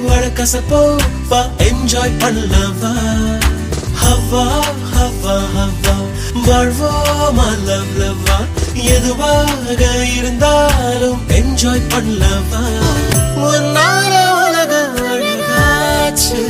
வழக்கசப்போ வா என்ஜாய் பண்ணலவா ஹவா ஹவா ஹவா வாழ்வோமா லவ் லவ்வா எதுவாக இருந்தாலும் என்ஜாய் பண்ணலவா உன்னால உலக அழகாச்சு